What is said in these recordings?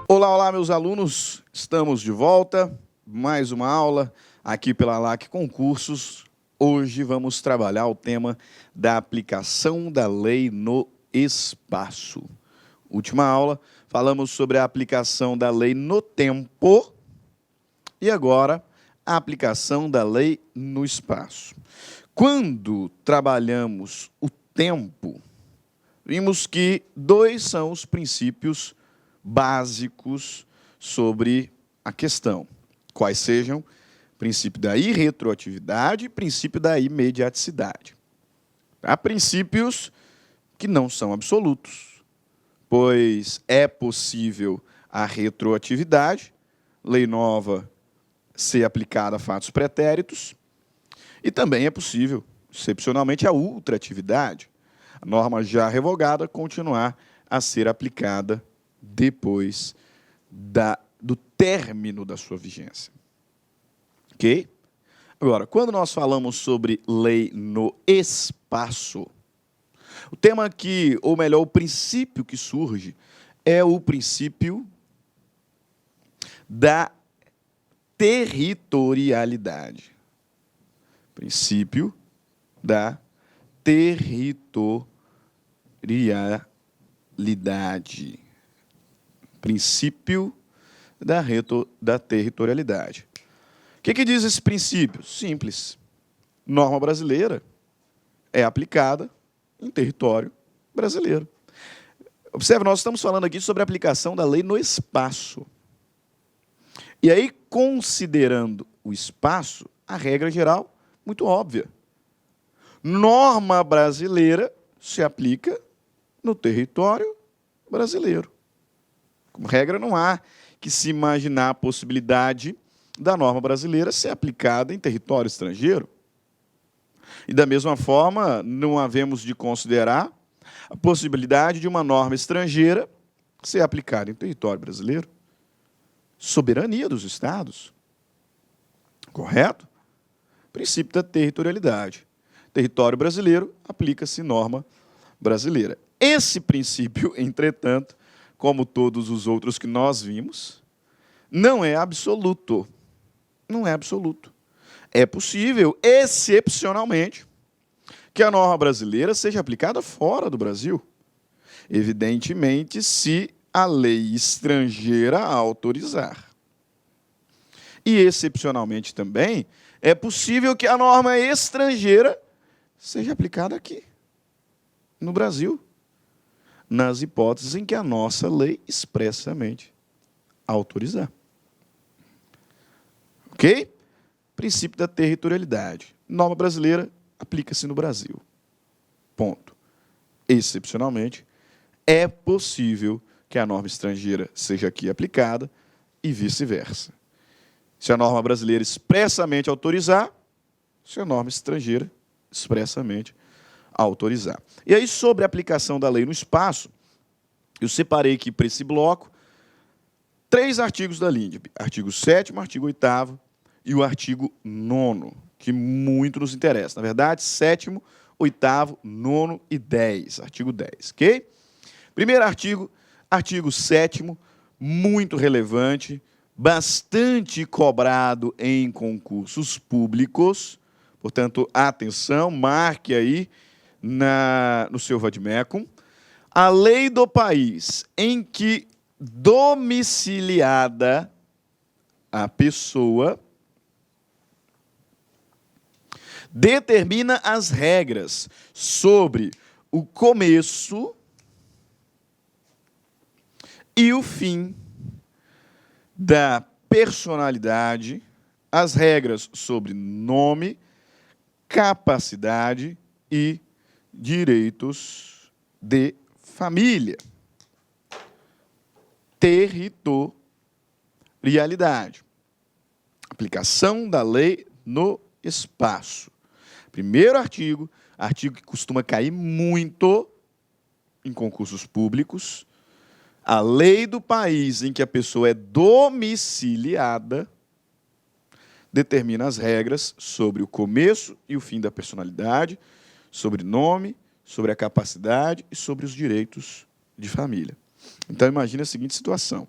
Olá, olá, meus alunos. Estamos de volta. Mais uma aula aqui pela LAC Concursos. Hoje vamos trabalhar o tema da aplicação da lei no espaço. Última aula, falamos sobre a aplicação da lei no tempo e agora a aplicação da lei no espaço. Quando trabalhamos o tempo, vimos que dois são os princípios básicos sobre a questão. Quais sejam? Princípio da irretroatividade e princípio da imediaticidade. Há princípios que não são absolutos, pois é possível a retroatividade, lei nova ser aplicada a fatos pretéritos, e também é possível, excepcionalmente, a ultratividade, a norma já revogada continuar a ser aplicada depois do término da sua vigência. Ok? Agora, quando nós falamos sobre lei no espaço, o tema que, ou melhor, o princípio que surge é o princípio da territorialidade. Princípio da territorialidade. Princípio da territorialidade. O que diz esse princípio? Simples. Norma brasileira é aplicada em território brasileiro. Observe, nós estamos falando aqui sobre a aplicação da lei no espaço. E aí, considerando o espaço, a regra geral, muito óbvia. Norma brasileira se aplica no território brasileiro. Como regra, não há que se imaginar a possibilidade da norma brasileira ser aplicada em território estrangeiro. E, da mesma forma, não havemos de considerar a possibilidade de uma norma estrangeira ser aplicada em território brasileiro. Soberania dos Estados. Correto? Princípio da territorialidade. Território brasileiro, aplica-se norma brasileira. Esse princípio, entretanto, como todos os outros que nós vimos, não é absoluto. Não é absoluto. É possível, excepcionalmente, que a norma brasileira seja aplicada fora do Brasil. Evidentemente, se a lei estrangeira a autorizar. E, excepcionalmente também, é possível que a norma estrangeira seja aplicada aqui, no Brasil, nas hipóteses em que a nossa lei expressamente autorizar. Ok? Princípio da territorialidade. Norma brasileira aplica-se no Brasil. Ponto. Excepcionalmente, é possível que a norma estrangeira seja aqui aplicada e vice-versa. Se a norma brasileira expressamente autorizar, se a norma estrangeira expressamente autorizar. E aí, sobre a aplicação da lei no espaço, eu separei aqui para esse bloco 3 artigos da LINDB. Artigo 7º, artigo 8º e o artigo 9º, que muito nos interessa. Na verdade, 7º, 8º, 9º e 10. Artigo 10, ok? Primeiro artigo, artigo 7º, muito relevante, bastante cobrado em concursos públicos. Portanto, atenção, marque aí no seu vademecum. A lei do país em que domiciliada a pessoa determina as regras sobre o começo e o fim da personalidade, as regras sobre nome, capacidade e direitos de família. Territorialidade. Aplicação da lei no espaço. Primeiro artigo, artigo que costuma cair muito em concursos públicos. A lei do país em que a pessoa é domiciliada determina as regras sobre o começo e o fim da personalidade, sobre nome, sobre a capacidade e sobre os direitos de família. Então, imagine a seguinte situação.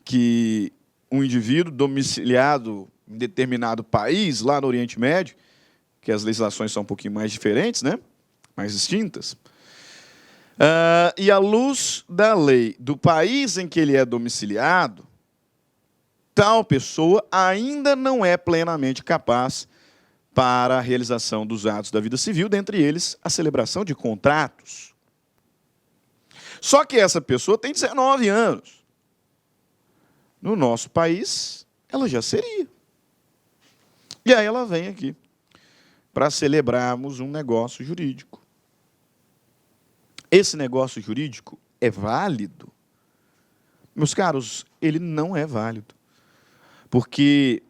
que um indivíduo domiciliado em determinado país, lá no Oriente Médio, que as legislações são um pouquinho mais diferentes, né? Mais distintas, e à luz da lei do país em que ele é domiciliado, tal pessoa ainda não é plenamente capaz para a realização dos atos da vida civil, dentre eles a celebração de contratos. Só que essa pessoa tem 19 anos. No nosso país, ela já seria. E aí ela vem aqui para celebrarmos um negócio jurídico. Esse negócio jurídico é válido? Meus caros, ele não é válido. Porque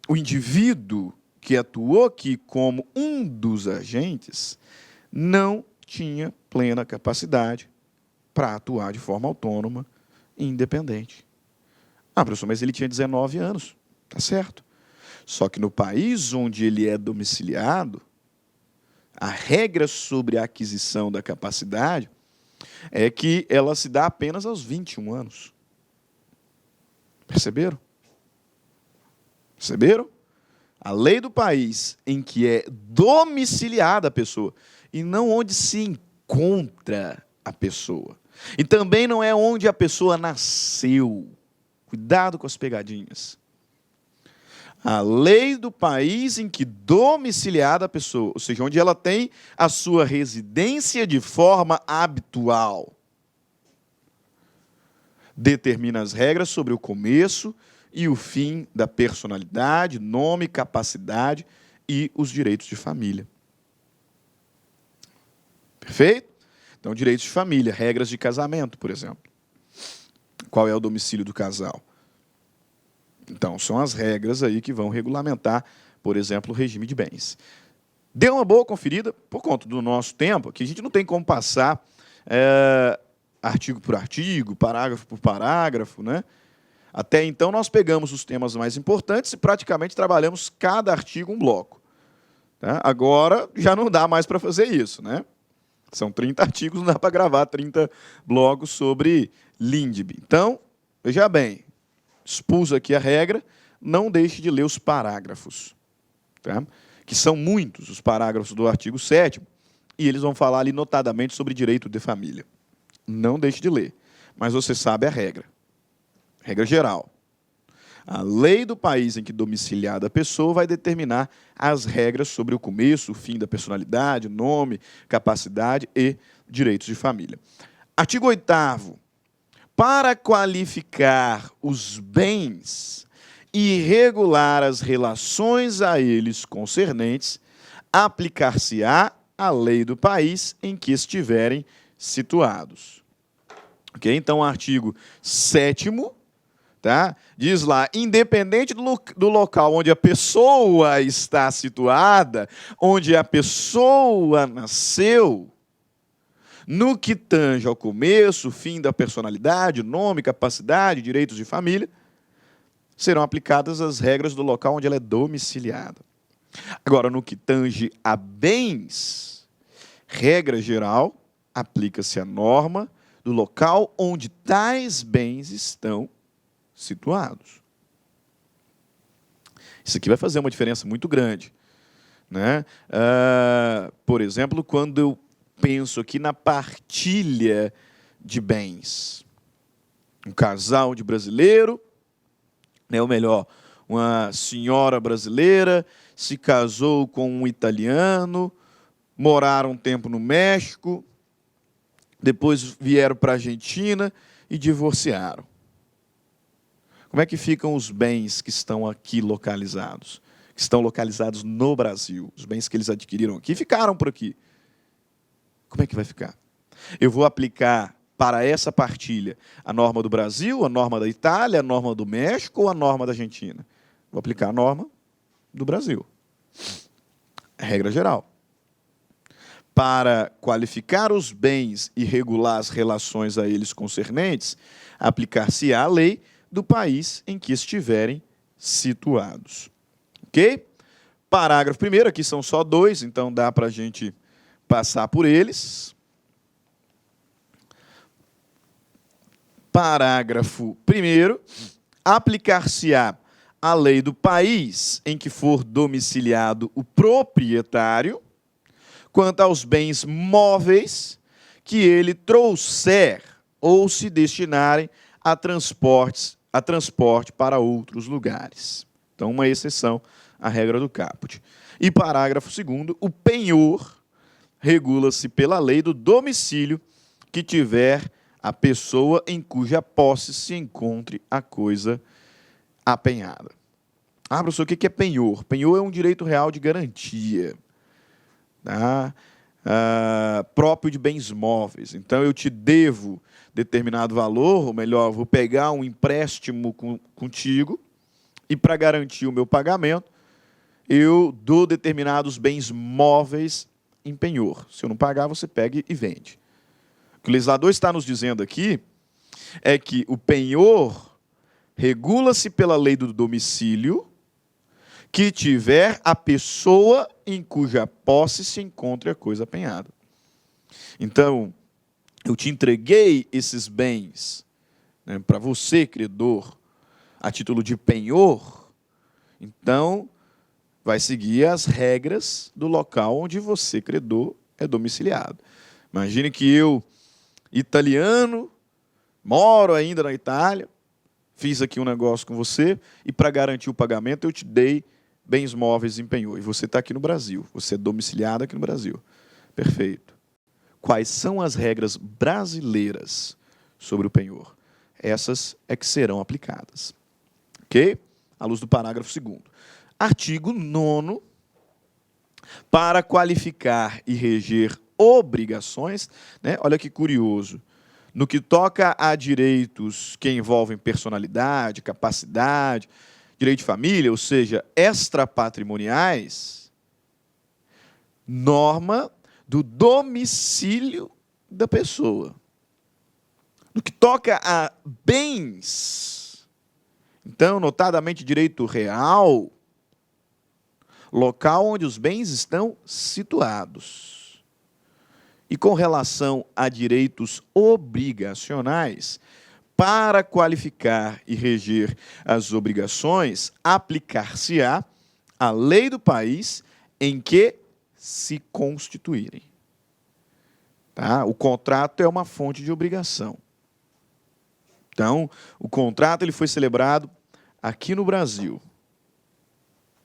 o indivíduo que atuou aqui como um dos agentes não tinha plena capacidade para atuar de forma autônoma e independente. Ah, professor, mas ele tinha 19 anos, tá certo. Só que no país onde ele é domiciliado, a regra sobre a aquisição da capacidade é que ela se dá apenas aos 21 anos. Perceberam? Perceberam? A lei do país em que é domiciliada a pessoa, e não onde se encontra a pessoa. E também não é onde a pessoa nasceu. Cuidado com as pegadinhas. A lei do país em que domiciliada a pessoa, ou seja, onde ela tem a sua residência de forma habitual, determina as regras sobre o começo e o fim da personalidade, nome, capacidade e os direitos de família. Perfeito? Então, direitos de família, regras de casamento, por exemplo. Qual é o domicílio do casal? Então, são as regras aí que vão regulamentar, por exemplo, o regime de bens. Dê uma boa conferida, por conta do nosso tempo, que a gente não tem como passar artigo por artigo, parágrafo por parágrafo, né? Até então, nós pegamos os temas mais importantes e praticamente trabalhamos cada artigo um bloco. Tá? Agora, já não dá mais para fazer isso, né? São 30 artigos, não dá para gravar 30 blocos sobre LINDB. Então, veja bem, expus aqui a regra, não deixe de ler os parágrafos, tá? Que são muitos os parágrafos do artigo 7º, e eles vão falar ali notadamente sobre direito de família. Não deixe de ler, mas você sabe a regra. Regra geral. A lei do país em que domiciliada a pessoa vai determinar as regras sobre o começo, o fim da personalidade, nome, capacidade e direitos de família. Artigo 8º. Para qualificar os bens e regular as relações a eles concernentes, aplicar-se-á a lei do país em que estiverem situados. Ok? Então, o artigo 7º, tá? Diz lá, independente do local onde a pessoa está situada, onde a pessoa nasceu, no que tange ao começo, fim da personalidade, nome, capacidade, direitos de família, serão aplicadas as regras do local onde ela é domiciliada. Agora, no que tange a bens, regra geral, aplica-se a norma do local onde tais bens estão situados. Isso aqui vai fazer uma diferença muito grande, né? Por exemplo, quando eu penso aqui na partilha de bens. Um casal de brasileiro, né, ou melhor, uma senhora brasileira se casou com um italiano, moraram um tempo no México, depois vieram para a Argentina e divorciaram. Como é que ficam os bens que estão aqui localizados? Que estão localizados no Brasil. Os bens que eles adquiriram aqui ficaram por aqui. Como é que vai ficar? Eu vou aplicar para essa partilha a norma do Brasil, a norma da Itália, a norma do México ou a norma da Argentina? Vou aplicar a norma do Brasil. Regra geral. Para qualificar os bens e regular as relações a eles concernentes, aplicar-se-á a lei do país em que estiverem situados. Ok? Parágrafo 1º, aqui são só 2, então dá para a gente passar por eles. Parágrafo 1º. Aplicar-se-á a lei do país em que for domiciliado o proprietário quanto aos bens móveis que ele trouxer ou se destinarem a transporte para outros lugares. Então, uma exceção à regra do caput. E parágrafo 2º, o penhor regula-se pela lei do domicílio que tiver a pessoa em cuja posse se encontre a coisa apenhada. Professor, o que é penhor? Penhor é um direito real de garantia, tá? Próprio de bens móveis. Então, eu te devo determinado valor, ou melhor, vou pegar um empréstimo contigo e, para garantir o meu pagamento, eu dou determinados bens móveis em penhor. Se eu não pagar, você pega e vende. O que o legislador está nos dizendo aqui é que o penhor regula-se pela lei do domicílio que tiver a pessoa em cuja posse se encontre a coisa apenhada. Então, eu te entreguei esses bens, né, para você, credor, a título de penhor, então vai seguir as regras do local onde você, credor, é domiciliado. Imagine que eu, italiano, moro ainda na Itália, fiz aqui um negócio com você e, para garantir o pagamento, eu te dei bens móveis em penhor. E você está aqui no Brasil, você é domiciliado aqui no Brasil. Perfeito. Quais são as regras brasileiras sobre o penhor? Essas é que serão aplicadas. Ok? À luz do parágrafo 2º. Artigo 9º. Para qualificar e reger obrigações, né? Olha que curioso. No que toca a direitos que envolvem personalidade, capacidade, direito de família, ou seja, extrapatrimoniais, norma do domicílio da pessoa. No que toca a bens, então, notadamente, direito real, local onde os bens estão situados. E com relação a direitos obrigacionais, para qualificar e reger as obrigações, aplicar-se-á a lei do país em que se constituírem. Tá? O contrato é uma fonte de obrigação. Então, o contrato ele foi celebrado aqui no Brasil,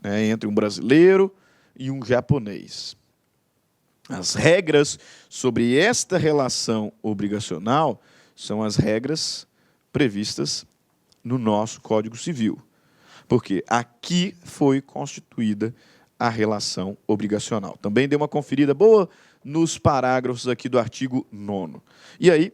né, entre um brasileiro e um japonês. As regras sobre esta relação obrigacional são as regras previstas no nosso Código Civil, porque aqui foi constituída a relação obrigacional. Também dei uma conferida boa nos parágrafos aqui do artigo 9º. E aí,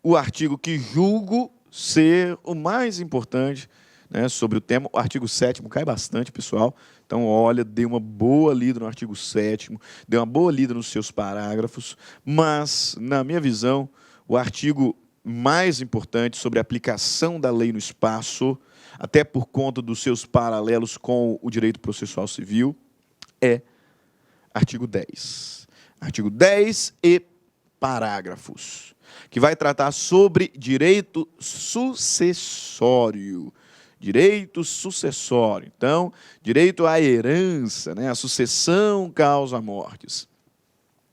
o artigo que julgo ser o mais importante, né, sobre o tema, o artigo 7º cai bastante, pessoal. Então, olha, dê uma boa lida no artigo 7º, dê uma boa lida nos seus parágrafos, mas, na minha visão, o artigo mais importante sobre a aplicação da lei no espaço, até por conta dos seus paralelos com o direito processual civil, é artigo 10. Artigo 10 e parágrafos, que vai tratar sobre direito sucessório. Direito sucessório. Então, direito à herança, né? A sucessão causa mortes.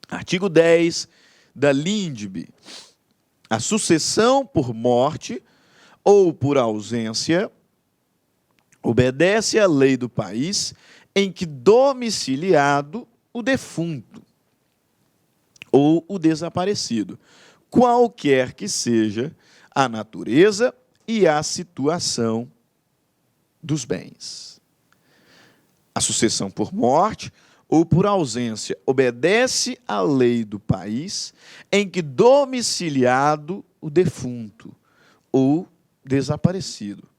Artigo 10 da LINDB. A sucessão por morte ou por ausência obedece à lei do país em que domiciliado o defunto ou o desaparecido, qualquer que seja a natureza e a situação dos bens. A sucessão por morte ou por ausência obedece à lei do país em que domiciliado o defunto ou desaparecido,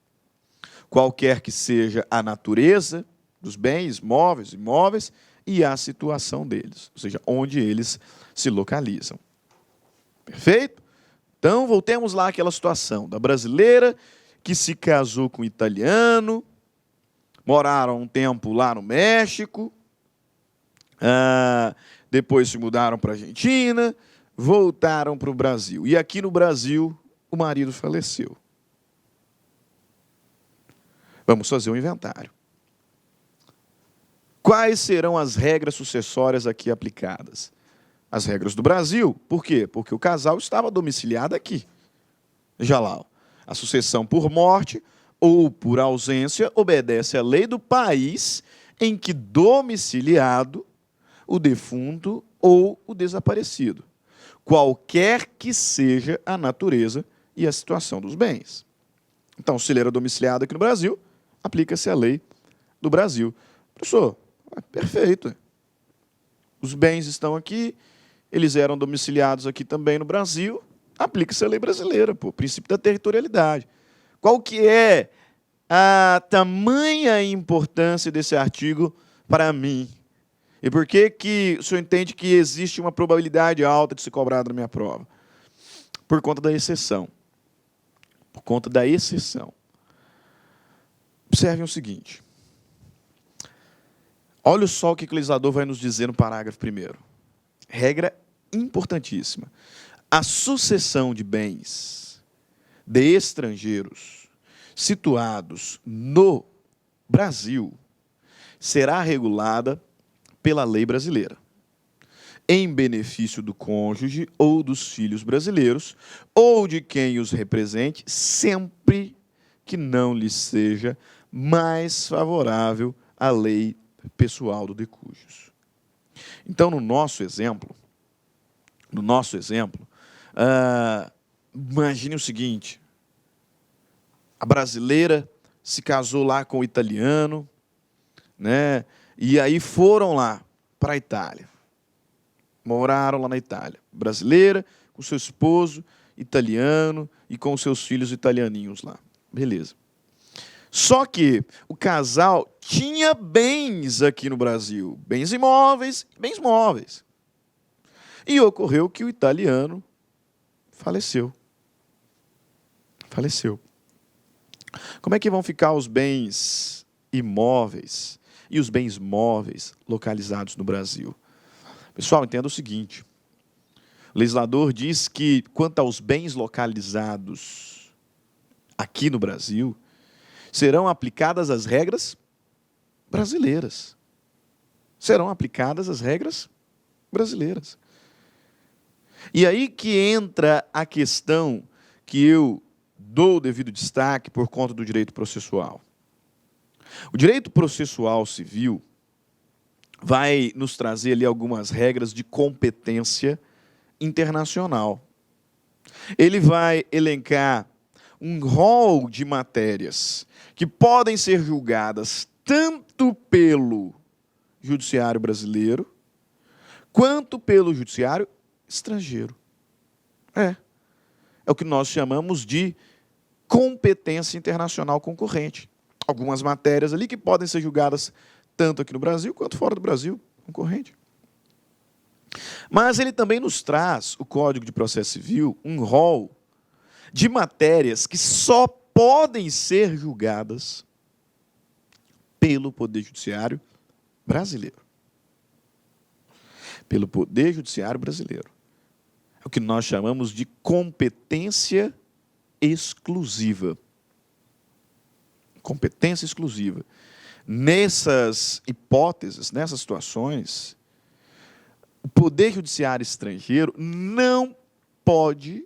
qualquer que seja a natureza dos bens móveis e imóveis e a situação deles, ou seja, onde eles se localizam. Perfeito? Então, voltemos lá àquela situação da brasileira que se casou com um italiano, moraram um tempo lá no México, depois se mudaram para a Argentina, voltaram para o Brasil. E aqui no Brasil, o marido faleceu. Vamos fazer um inventário. Quais serão as regras sucessórias aqui aplicadas? As regras do Brasil. Por quê? Porque o casal estava domiciliado aqui. Veja lá, a sucessão por morte ou por ausência obedece à lei do país em que domiciliado o defunto ou o desaparecido, qualquer que seja a natureza e a situação dos bens. Então, se ele era domiciliado aqui no Brasil, aplica-se a lei do Brasil. Professor, perfeito. Os bens estão aqui, eles eram domiciliados aqui também no Brasil, aplica-se a lei brasileira, pô, princípio da territorialidade. Qual que é a tamanha importância desse artigo para mim? E por que que o senhor entende que existe uma probabilidade alta de ser cobrado na minha prova? Por conta da exceção. Por conta da exceção. Observem o seguinte. Olha só o que o legislador vai nos dizer no parágrafo 1º. Regra importantíssima. A sucessão de bens de estrangeiros situados no Brasil será regulada pela lei brasileira, em benefício do cônjuge ou dos filhos brasileiros, ou de quem os represente, sempre que não lhes seja mais favorável a lei pessoal do decujus. Então, no nosso exemplo, imagine o seguinte: a brasileira se casou lá com o italiano, né? E aí foram lá para a Itália. Moraram lá na Itália. Brasileira, com seu esposo italiano e com seus filhos italianinhos lá. Beleza. Só que o casal tinha bens aqui no Brasil. Bens imóveis e bens móveis. E ocorreu que o italiano faleceu. Faleceu. Como é que vão ficar os bens imóveis e os bens móveis localizados no Brasil? Pessoal, entenda o seguinte. O legislador diz que, quanto aos bens localizados aqui no Brasil, serão aplicadas as regras brasileiras. Serão aplicadas as regras brasileiras. E aí que entra a questão que eu dou o devido destaque por conta do direito processual. O direito processual civil vai nos trazer ali algumas regras de competência internacional. Ele vai elencar um rol de matérias que podem ser julgadas tanto pelo judiciário brasileiro quanto pelo judiciário estrangeiro. É o que nós chamamos de competência internacional concorrente. Algumas matérias ali que podem ser julgadas tanto aqui no Brasil quanto fora do Brasil, concorrente. Mas ele também nos traz, o Código de Processo Civil, um rol de matérias que só podem ser julgadas pelo Poder Judiciário brasileiro. Pelo Poder Judiciário brasileiro. É o que nós chamamos de competência exclusiva. Competência exclusiva. Nessas hipóteses, nessas situações, o Poder Judiciário estrangeiro não pode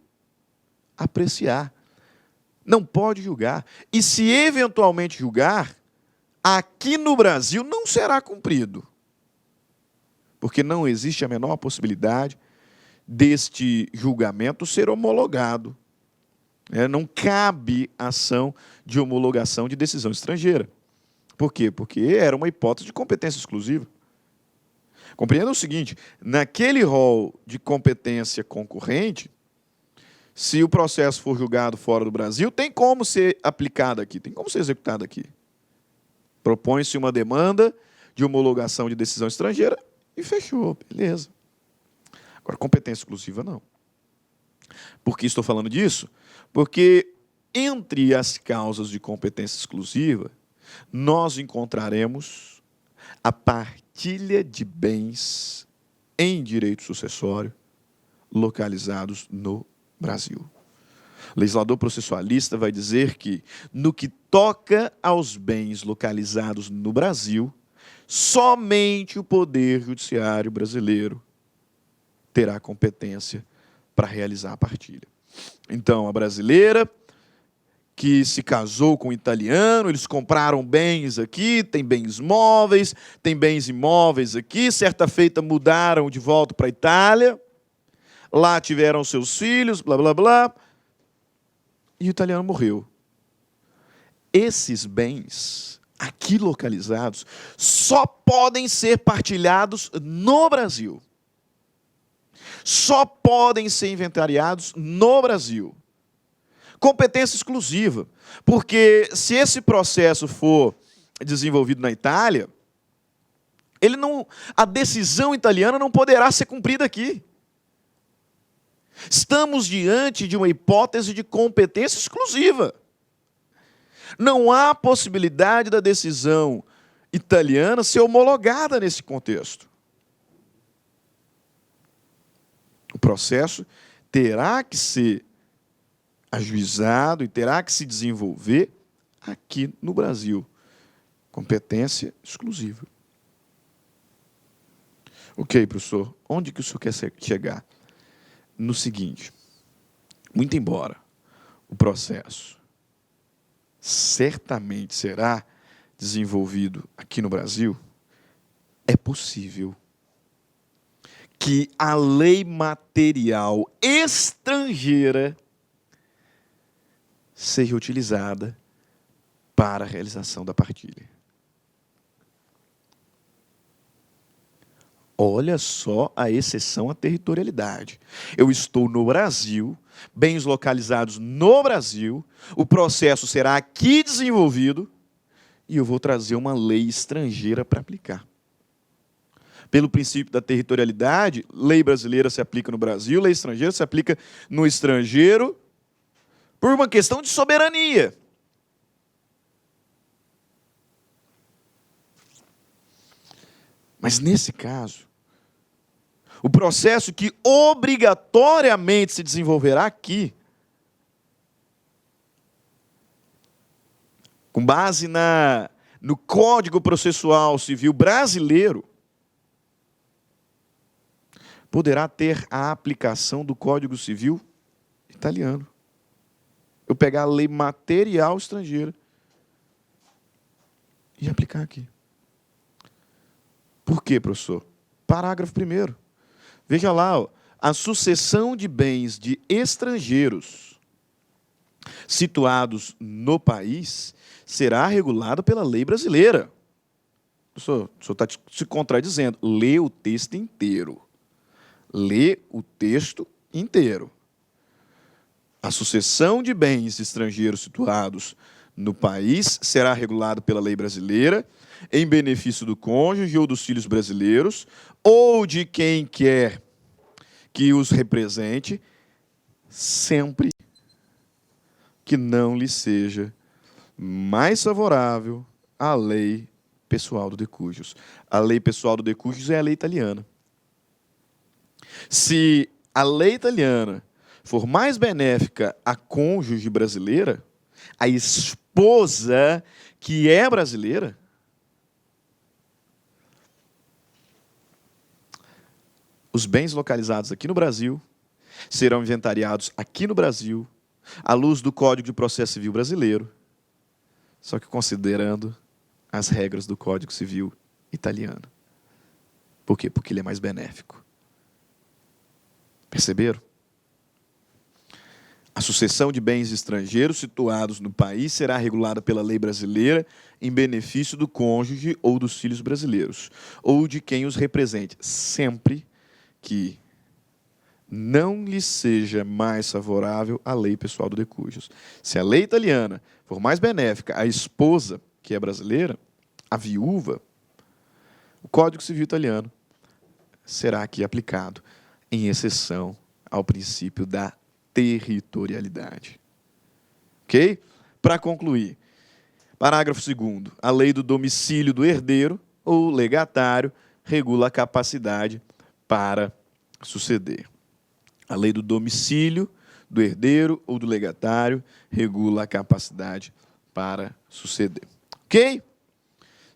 apreciar, não pode julgar. E se eventualmente julgar, aqui no Brasil não será cumprido. Porque não existe a menor possibilidade deste julgamento ser homologado. Não cabe ação de homologação de decisão estrangeira. Por quê? Porque era uma hipótese de competência exclusiva. Compreenda o seguinte, naquele rol de competência concorrente, se o processo for julgado fora do Brasil, tem como ser aplicado aqui, tem como ser executado aqui. Propõe-se uma demanda de homologação de decisão estrangeira e fechou, beleza. Agora, competência exclusiva, não. Por que estou falando disso? Porque entre as causas de competência exclusiva, nós encontraremos a partilha de bens em direito sucessório localizados no Brasil. O legislador processualista vai dizer que, no que toca aos bens localizados no Brasil, somente o Poder Judiciário brasileiro terá competência para realizar a partilha. Então, a brasileira que se casou com um italiano, eles compraram bens aqui, tem bens móveis, tem bens imóveis aqui, certa feita mudaram de volta para a Itália, lá tiveram seus filhos, blá, blá, blá, e o italiano morreu. Esses bens, aqui localizados, só podem ser partilhados no Brasil. Só podem ser inventariados no Brasil. Competência exclusiva, porque se esse processo for desenvolvido na Itália, a decisão italiana não poderá ser cumprida aqui. Estamos diante de uma hipótese de competência exclusiva. Não há possibilidade da decisão italiana ser homologada nesse contexto. O processo terá que ser ajuizado e terá que se desenvolver aqui no Brasil. Competência exclusiva. Ok, professor, onde que o senhor quer chegar? No seguinte, muito embora o processo certamente será desenvolvido aqui no Brasil, é possível que a lei material estrangeira seja utilizada para a realização da partilha. Olha só a exceção à territorialidade. Eu estou no Brasil, bens localizados no Brasil, o processo será aqui desenvolvido e eu vou trazer uma lei estrangeira para aplicar. Pelo princípio da territorialidade, lei brasileira se aplica no Brasil, lei estrangeira se aplica no estrangeiro, por uma questão de soberania. Mas, nesse caso, o processo que obrigatoriamente se desenvolverá aqui, com base no Código Processual Civil brasileiro, poderá ter a aplicação do Código Civil italiano. Eu pegar a lei material estrangeira e aplicar aqui. Por quê, professor? Parágrafo 1º. Veja lá, ó, a sucessão de bens de estrangeiros situados no país será regulada pela lei brasileira. O senhor está se contradizendo. Lê o texto inteiro. Lê o texto inteiro. A sucessão de bens estrangeiros situados no país será regulada pela lei brasileira, em benefício do cônjuge ou dos filhos brasileiros, ou de quem quer que os represente, sempre que não lhe seja mais favorável à lei pessoal do decujus. A lei pessoal do decujus é a lei italiana. Se a lei italiana for mais benéfica à cônjuge brasileira, a esposa que é brasileira, os bens localizados aqui no Brasil serão inventariados aqui no Brasil, à luz do Código de Processo Civil brasileiro, só que considerando as regras do Código Civil italiano. Por quê? Porque ele é mais benéfico. Perceberam? A sucessão de bens estrangeiros situados no país será regulada pela lei brasileira em benefício do cônjuge ou dos filhos brasileiros, ou de quem os represente, sempre que não lhe seja mais favorável a lei pessoal do decujus. Se a lei italiana for mais benéfica à esposa, que é brasileira, a viúva, o Código Civil italiano será aqui aplicado em exceção ao princípio da territorialidade. Ok? Para concluir, parágrafo 2º, a lei do domicílio do herdeiro ou legatário regula a capacidade para suceder. A lei do domicílio do herdeiro ou do legatário, regula a capacidade para suceder. Ok?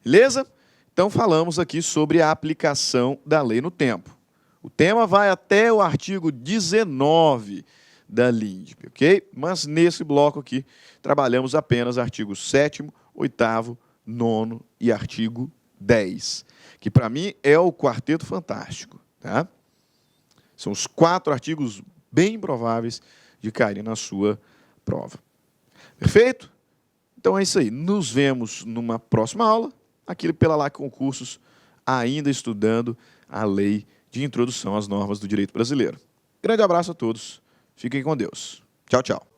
Beleza? Então, falamos aqui sobre a aplicação da lei no tempo. O tema vai até o artigo 19 da LINDB, ok? Mas nesse bloco aqui, trabalhamos apenas artigo 7º, 8º, 9º e artigo 10, que para mim é o quarteto fantástico, tá? São os 4 artigos bem prováveis de caírem na sua prova. Perfeito? Então é isso aí. Nos vemos numa próxima aula, aqui pela LAC Concursos, ainda estudando a lei de introdução às normas do direito brasileiro. Grande abraço a todos. Fiquem com Deus. Tchau, tchau.